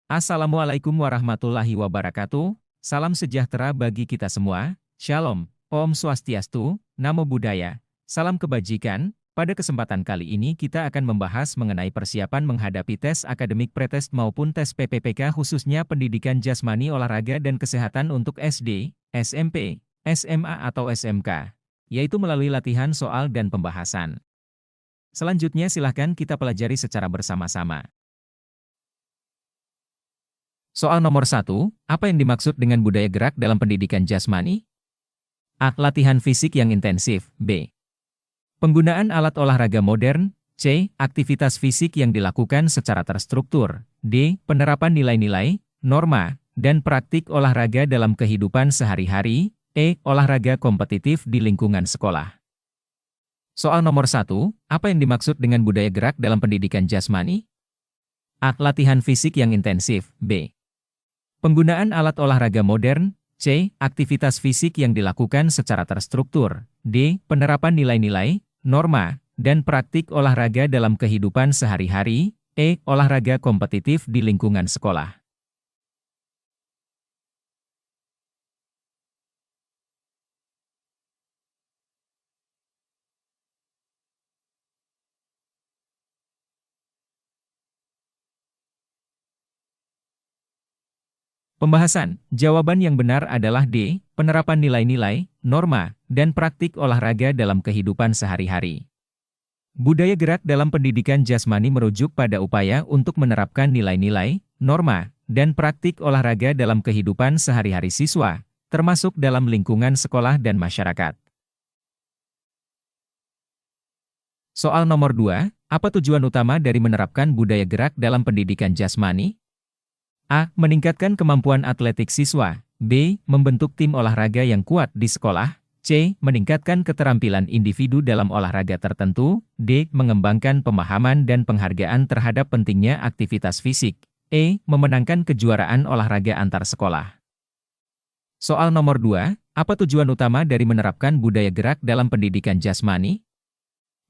Assalamualaikum warahmatullahi wabarakatuh. Salam sejahtera bagi kita semua. Shalom, Om Swastiastu, Namo Buddhaya, salam kebajikan. Pada kesempatan kali ini kita akan membahas mengenai persiapan menghadapi tes akademik pretest maupun tes PPPK khususnya pendidikan jasmani olahraga dan kesehatan untuk SD, SMP, SMA atau SMK, yaitu melalui latihan soal dan pembahasan. Selanjutnya silahkan kita pelajari secara bersama-sama. Soal nomor 1, apa yang dimaksud dengan budaya gerak dalam pendidikan jasmani? A. Latihan fisik yang intensif. B. Penggunaan alat olahraga modern. C. Aktivitas fisik yang dilakukan secara terstruktur. D. Penerapan nilai-nilai, norma, dan praktik olahraga dalam kehidupan sehari-hari. E. Olahraga kompetitif di lingkungan sekolah. Soal nomor 1, apa yang dimaksud dengan budaya gerak dalam pendidikan jasmani? A. Latihan fisik yang intensif. B. Penggunaan alat olahraga modern. C. Aktivitas fisik yang dilakukan secara terstruktur. D. Penerapan nilai-nilai, norma, dan praktik olahraga dalam kehidupan sehari-hari. E. Olahraga kompetitif di lingkungan sekolah. Pembahasan, jawaban yang benar adalah D, penerapan nilai-nilai, norma, dan praktik olahraga dalam kehidupan sehari-hari. Budaya gerak dalam pendidikan jasmani merujuk pada upaya untuk menerapkan nilai-nilai, norma, dan praktik olahraga dalam kehidupan sehari-hari siswa, termasuk dalam lingkungan sekolah dan masyarakat. Soal nomor 2, apa tujuan utama dari menerapkan budaya gerak dalam pendidikan jasmani? A. Meningkatkan kemampuan atletik siswa. B. Membentuk tim olahraga yang kuat di sekolah. C. Meningkatkan keterampilan individu dalam olahraga tertentu. D. Mengembangkan pemahaman dan penghargaan terhadap pentingnya aktivitas fisik. E. Memenangkan kejuaraan olahraga antar sekolah. Soal nomor 2, apa tujuan utama dari menerapkan budaya gerak dalam pendidikan jasmani?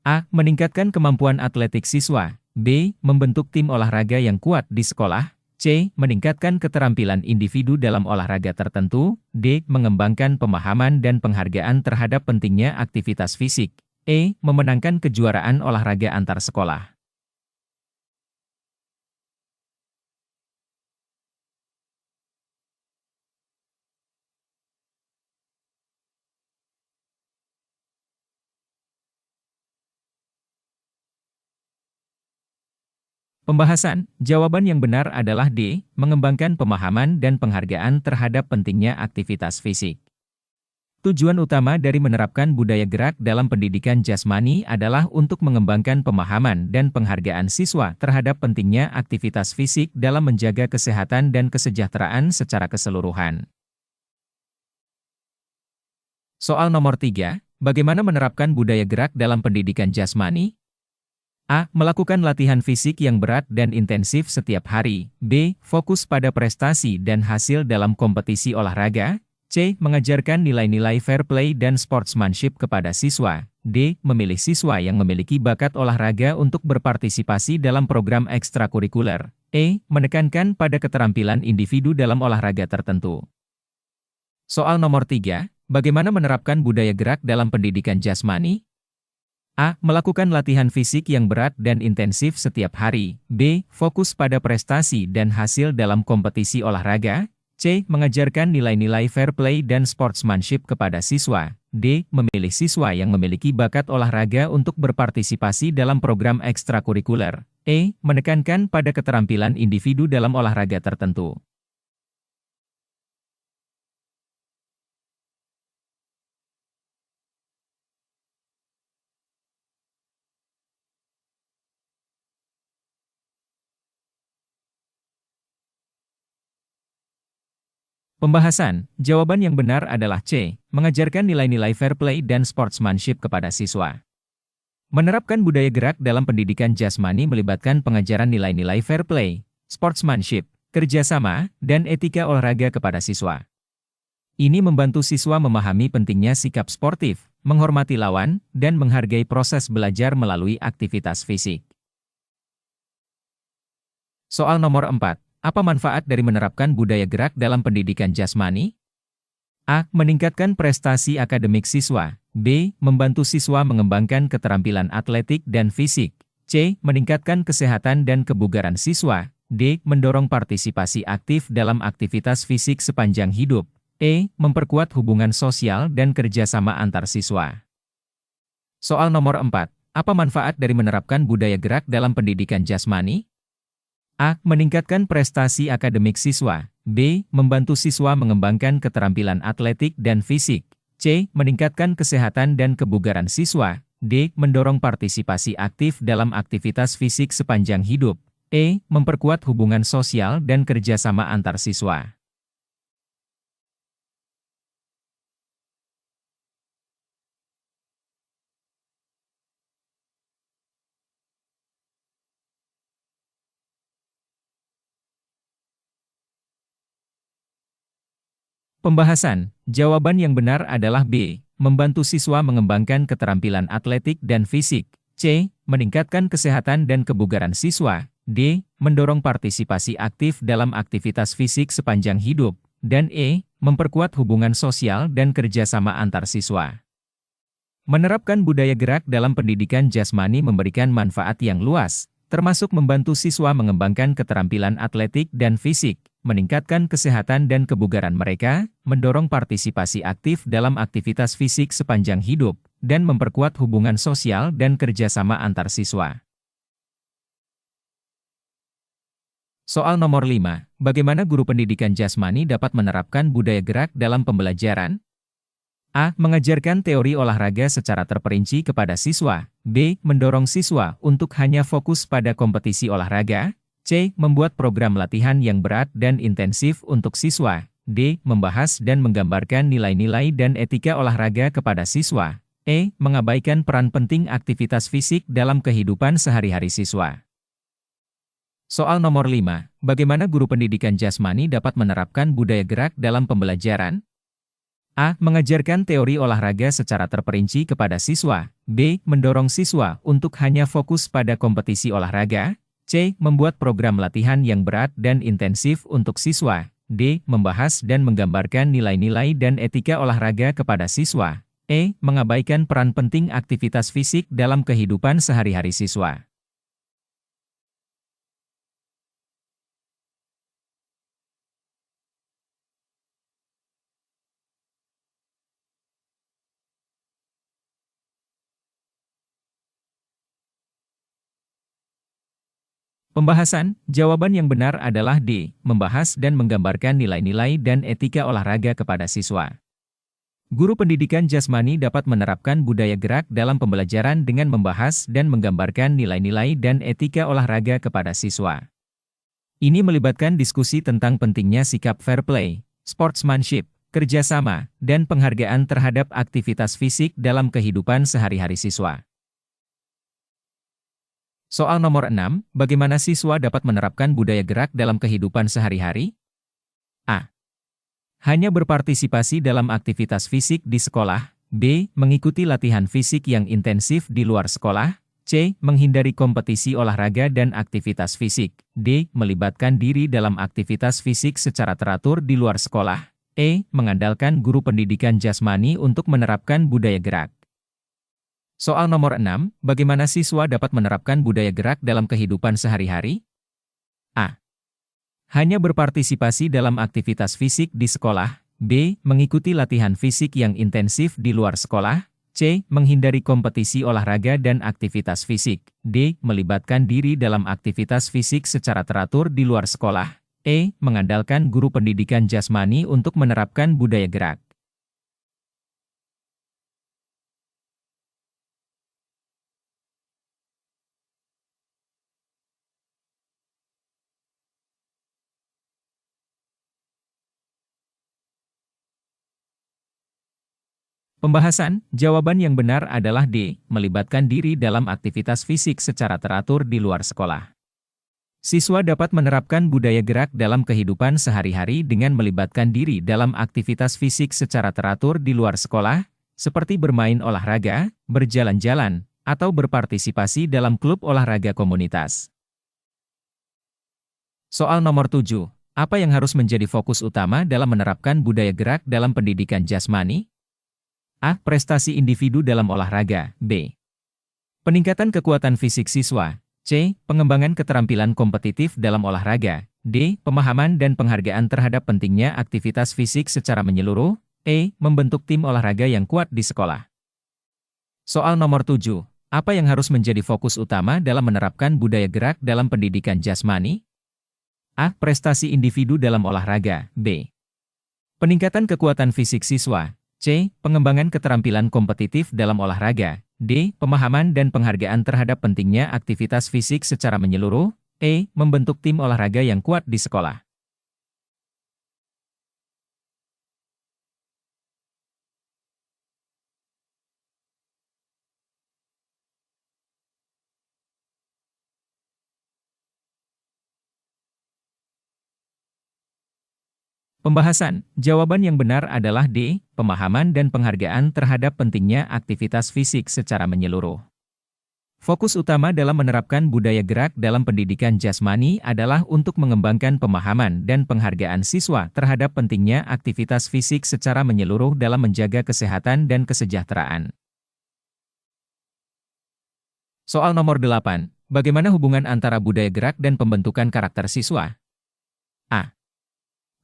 A. Meningkatkan kemampuan atletik siswa. B. Membentuk tim olahraga yang kuat di sekolah. C. Meningkatkan keterampilan individu dalam olahraga tertentu. D. Mengembangkan pemahaman dan penghargaan terhadap pentingnya aktivitas fisik. E. Memenangkan kejuaraan olahraga antar sekolah. Pembahasan, jawaban yang benar adalah D, mengembangkan pemahaman dan penghargaan terhadap pentingnya aktivitas fisik. Tujuan utama dari menerapkan budaya gerak dalam pendidikan jasmani adalah untuk mengembangkan pemahaman dan penghargaan siswa terhadap pentingnya aktivitas fisik dalam menjaga kesehatan dan kesejahteraan secara keseluruhan. Soal nomor 3, bagaimana menerapkan budaya gerak dalam pendidikan jasmani? A. Melakukan latihan fisik yang berat dan intensif setiap hari. B. Fokus pada prestasi dan hasil dalam kompetisi olahraga. C. Mengajarkan nilai-nilai fair play dan sportsmanship kepada siswa. D. Memilih siswa yang memiliki bakat olahraga untuk berpartisipasi dalam program ekstrakurikuler. E. Menekankan pada keterampilan individu dalam olahraga tertentu. Soal nomor 3, bagaimana menerapkan budaya gerak dalam pendidikan jasmani? A. Melakukan latihan fisik yang berat dan intensif setiap hari. B. Fokus pada prestasi dan hasil dalam kompetisi olahraga. C. Mengajarkan nilai-nilai fair play dan sportsmanship kepada siswa. D. Memilih siswa yang memiliki bakat olahraga untuk berpartisipasi dalam program ekstrakurikuler. E. Menekankan pada keterampilan individu dalam olahraga tertentu. Pembahasan, jawaban yang benar adalah C, mengajarkan nilai-nilai fair play dan sportsmanship kepada siswa. Menerapkan budaya gerak dalam pendidikan jasmani melibatkan pengajaran nilai-nilai fair play, sportsmanship, kerjasama, dan etika olahraga kepada siswa. Ini membantu siswa memahami pentingnya sikap sportif, menghormati lawan, dan menghargai proses belajar melalui aktivitas fisik. Soal nomor 4. Apa manfaat dari menerapkan budaya gerak dalam pendidikan jasmani? A. Meningkatkan prestasi akademik siswa. B. Membantu siswa mengembangkan keterampilan atletik dan fisik. C. Meningkatkan kesehatan dan kebugaran siswa. D. Mendorong partisipasi aktif dalam aktivitas fisik sepanjang hidup. E. Memperkuat hubungan sosial dan kerjasama antar siswa. Soal nomor 4. Apa manfaat dari menerapkan budaya gerak dalam pendidikan jasmani? A. Meningkatkan prestasi akademik siswa. B. Membantu siswa mengembangkan keterampilan atletik dan fisik. C. Meningkatkan kesehatan dan kebugaran siswa. D. Mendorong partisipasi aktif dalam aktivitas fisik sepanjang hidup. E. Memperkuat hubungan sosial dan kerjasama antar siswa. Pembahasan, jawaban yang benar adalah B. Membantu siswa mengembangkan keterampilan atletik dan fisik. C. Meningkatkan kesehatan dan kebugaran siswa. D. Mendorong partisipasi aktif dalam aktivitas fisik sepanjang hidup. Dan E. Memperkuat hubungan sosial dan kerjasama antar siswa. Menerapkan budaya gerak dalam pendidikan jasmani memberikan manfaat yang luas, termasuk membantu siswa mengembangkan keterampilan atletik dan fisik, meningkatkan kesehatan dan kebugaran mereka, mendorong partisipasi aktif dalam aktivitas fisik sepanjang hidup, dan memperkuat hubungan sosial dan kerjasama antar siswa. Soal nomor 5. Bagaimana guru pendidikan jasmani dapat menerapkan budaya gerak dalam pembelajaran? A. Mengajarkan teori olahraga secara terperinci kepada siswa. B. Mendorong siswa untuk hanya fokus pada kompetisi olahraga. C. Membuat program latihan yang berat dan intensif untuk siswa. D. Membahas dan menggambarkan nilai-nilai dan etika olahraga kepada siswa. E. Mengabaikan peran penting aktivitas fisik dalam kehidupan sehari-hari siswa. Soal nomor 5. Bagaimana guru pendidikan jasmani dapat menerapkan budaya gerak dalam pembelajaran? A. Mengajarkan teori olahraga secara terperinci kepada siswa. B. Mendorong siswa untuk hanya fokus pada kompetisi olahraga. C. Membuat program latihan yang berat dan intensif untuk siswa. D. Membahas dan menggambarkan nilai-nilai dan etika olahraga kepada siswa. E. Mengabaikan peran penting aktivitas fisik dalam kehidupan sehari-hari siswa. Pembahasan, jawaban yang benar adalah D. Membahas dan menggambarkan nilai-nilai dan etika olahraga kepada siswa. Guru pendidikan jasmani dapat menerapkan budaya gerak dalam pembelajaran dengan membahas dan menggambarkan nilai-nilai dan etika olahraga kepada siswa. Ini melibatkan diskusi tentang pentingnya sikap fair play, sportsmanship, kerjasama, dan penghargaan terhadap aktivitas fisik dalam kehidupan sehari-hari siswa. Soal nomor 6, bagaimana siswa dapat menerapkan budaya gerak dalam kehidupan sehari-hari? A. Hanya berpartisipasi dalam aktivitas fisik di sekolah. B. Mengikuti latihan fisik yang intensif di luar sekolah. C. Menghindari kompetisi olahraga dan aktivitas fisik. D. Melibatkan diri dalam aktivitas fisik secara teratur di luar sekolah. E. Mengandalkan guru pendidikan jasmani untuk menerapkan budaya gerak. Soal nomor 6, bagaimana siswa dapat menerapkan budaya gerak dalam kehidupan sehari-hari? A. Hanya berpartisipasi dalam aktivitas fisik di sekolah. B. Mengikuti latihan fisik yang intensif di luar sekolah. C. Menghindari kompetisi olahraga dan aktivitas fisik. D. Melibatkan diri dalam aktivitas fisik secara teratur di luar sekolah. E. Mengandalkan guru pendidikan jasmani untuk menerapkan budaya gerak. Pembahasan, jawaban yang benar adalah D. Melibatkan diri dalam aktivitas fisik secara teratur di luar sekolah. Siswa dapat menerapkan budaya gerak dalam kehidupan sehari-hari dengan melibatkan diri dalam aktivitas fisik secara teratur di luar sekolah, seperti bermain olahraga, berjalan-jalan, atau berpartisipasi dalam klub olahraga komunitas. Soal nomor 7. Apa yang harus menjadi fokus utama dalam menerapkan budaya gerak dalam pendidikan jasmani? A. Prestasi individu dalam olahraga. B. Peningkatan kekuatan fisik siswa. C. Pengembangan keterampilan kompetitif dalam olahraga. D. Pemahaman dan penghargaan terhadap pentingnya aktivitas fisik secara menyeluruh. E. Membentuk tim olahraga yang kuat di sekolah. Soal nomor 7. Apa yang harus menjadi fokus utama dalam menerapkan budaya gerak dalam pendidikan jasmani? A. Prestasi individu dalam olahraga. B. Peningkatan kekuatan fisik siswa. C. Pengembangan keterampilan kompetitif dalam olahraga. D. Pemahaman dan penghargaan terhadap pentingnya aktivitas fisik secara menyeluruh. E. Membentuk tim olahraga yang kuat di sekolah. Pembahasan, jawaban yang benar adalah D. Pemahaman dan penghargaan terhadap pentingnya aktivitas fisik secara menyeluruh. Fokus utama dalam menerapkan budaya gerak dalam pendidikan jasmani adalah untuk mengembangkan pemahaman dan penghargaan siswa terhadap pentingnya aktivitas fisik secara menyeluruh dalam menjaga kesehatan dan kesejahteraan. Soal nomor 8. Bagaimana hubungan antara budaya gerak dan pembentukan karakter siswa? A.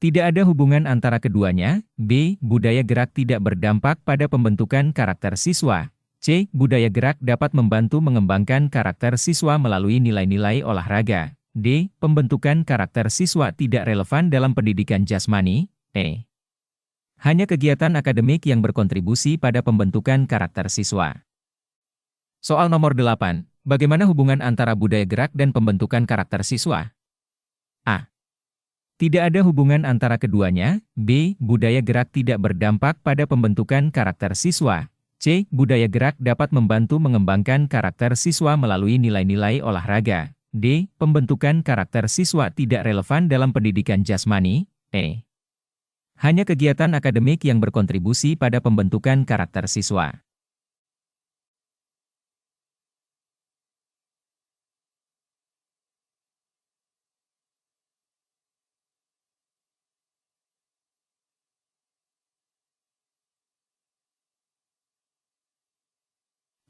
Tidak ada hubungan antara keduanya. B. Budaya gerak tidak berdampak pada pembentukan karakter siswa. C. Budaya gerak dapat membantu mengembangkan karakter siswa melalui nilai-nilai olahraga. D. Pembentukan karakter siswa tidak relevan dalam pendidikan jasmani. E. Hanya kegiatan akademik yang berkontribusi pada pembentukan karakter siswa. Soal nomor 8. Bagaimana hubungan antara budaya gerak dan pembentukan karakter siswa? A. Tidak ada hubungan antara keduanya. B. Budaya gerak tidak berdampak pada pembentukan karakter siswa. C. Budaya gerak dapat membantu mengembangkan karakter siswa melalui nilai-nilai olahraga. D. Pembentukan karakter siswa tidak relevan dalam pendidikan jasmani. E. Hanya kegiatan akademik yang berkontribusi pada pembentukan karakter siswa.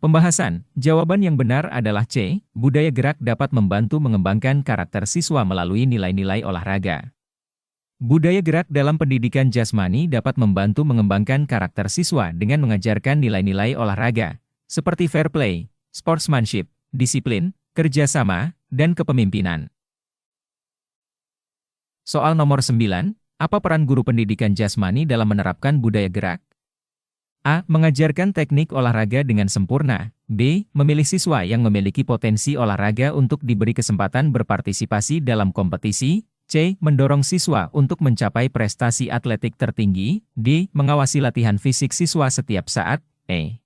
Pembahasan, jawaban yang benar adalah C. Budaya gerak dapat membantu mengembangkan karakter siswa melalui nilai-nilai olahraga. Budaya gerak dalam pendidikan jasmani dapat membantu mengembangkan karakter siswa dengan mengajarkan nilai-nilai olahraga, seperti fair play, sportsmanship, disiplin, kerjasama, dan kepemimpinan. Soal nomor 9, apa peran guru pendidikan jasmani dalam menerapkan budaya gerak? A. Mengajarkan teknik olahraga dengan sempurna. B. Memilih siswa yang memiliki potensi olahraga untuk diberi kesempatan berpartisipasi dalam kompetisi. C. Mendorong siswa untuk mencapai prestasi atletik tertinggi. D. Mengawasi latihan fisik siswa setiap saat. E.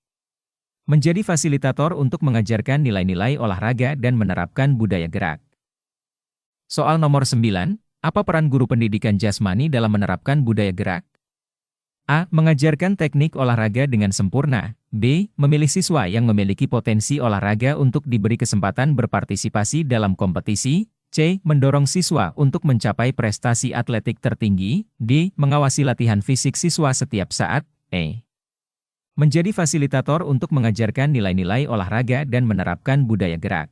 Menjadi fasilitator untuk mengajarkan nilai-nilai olahraga dan menerapkan budaya gerak. Soal nomor 9. Apa peran guru pendidikan jasmani dalam menerapkan budaya gerak? A. Mengajarkan teknik olahraga dengan sempurna. B. Memilih siswa yang memiliki potensi olahraga untuk diberi kesempatan berpartisipasi dalam kompetisi. C. Mendorong siswa untuk mencapai prestasi atletik tertinggi. D. Mengawasi latihan fisik siswa setiap saat. E. Menjadi fasilitator untuk mengajarkan nilai-nilai olahraga dan menerapkan budaya gerak.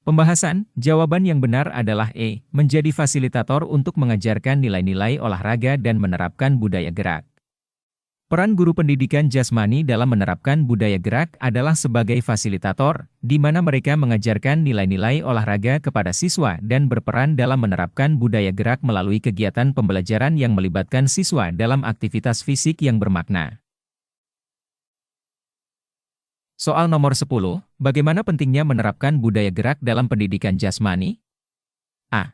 Pembahasan, jawaban yang benar adalah E. Menjadi fasilitator untuk mengajarkan nilai-nilai olahraga dan menerapkan budaya gerak. Peran guru pendidikan jasmani dalam menerapkan budaya gerak adalah sebagai fasilitator, di mana mereka mengajarkan nilai-nilai olahraga kepada siswa dan berperan dalam menerapkan budaya gerak melalui kegiatan pembelajaran yang melibatkan siswa dalam aktivitas fisik yang bermakna. Soal nomor 10, bagaimana pentingnya menerapkan budaya gerak dalam pendidikan jasmani? A.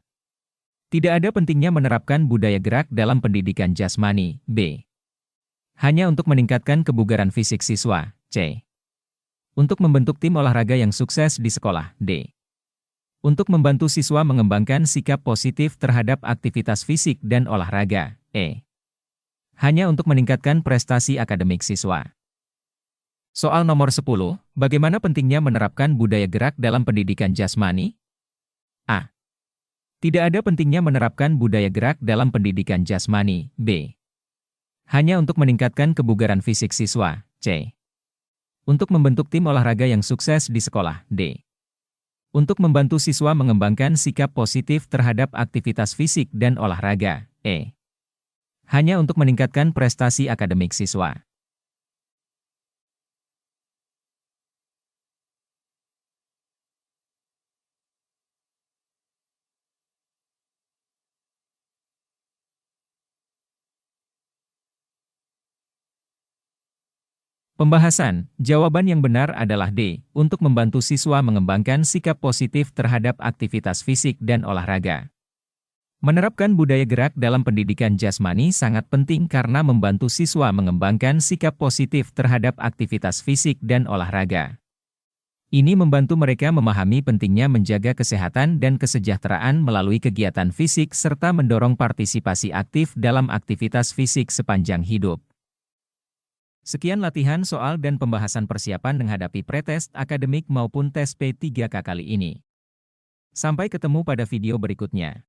Tidak ada pentingnya menerapkan budaya gerak dalam pendidikan jasmani. B. Hanya untuk meningkatkan kebugaran fisik siswa. C. Untuk membentuk tim olahraga yang sukses di sekolah. D. Untuk membantu siswa mengembangkan sikap positif terhadap aktivitas fisik dan olahraga. Hanya untuk meningkatkan prestasi akademik siswa. Soal nomor 10, bagaimana pentingnya menerapkan budaya gerak dalam pendidikan jasmani? A. Tidak ada pentingnya menerapkan budaya gerak dalam pendidikan jasmani. B. Hanya untuk meningkatkan kebugaran fisik siswa. C. Untuk membentuk tim olahraga yang sukses di sekolah. D. Untuk membantu siswa mengembangkan sikap positif terhadap aktivitas fisik dan olahraga. Hanya untuk meningkatkan prestasi akademik siswa. Pembahasan, jawaban yang benar adalah D, untuk membantu siswa mengembangkan sikap positif terhadap aktivitas fisik dan olahraga. Menerapkan budaya gerak dalam pendidikan jasmani sangat penting karena membantu siswa mengembangkan sikap positif terhadap aktivitas fisik dan olahraga. Ini membantu mereka memahami pentingnya menjaga kesehatan dan kesejahteraan melalui kegiatan fisik serta mendorong partisipasi aktif dalam aktivitas fisik sepanjang hidup. Sekian latihan soal dan pembahasan persiapan menghadapi pretest akademik maupun tes P3K kali ini. Sampai ketemu pada video berikutnya.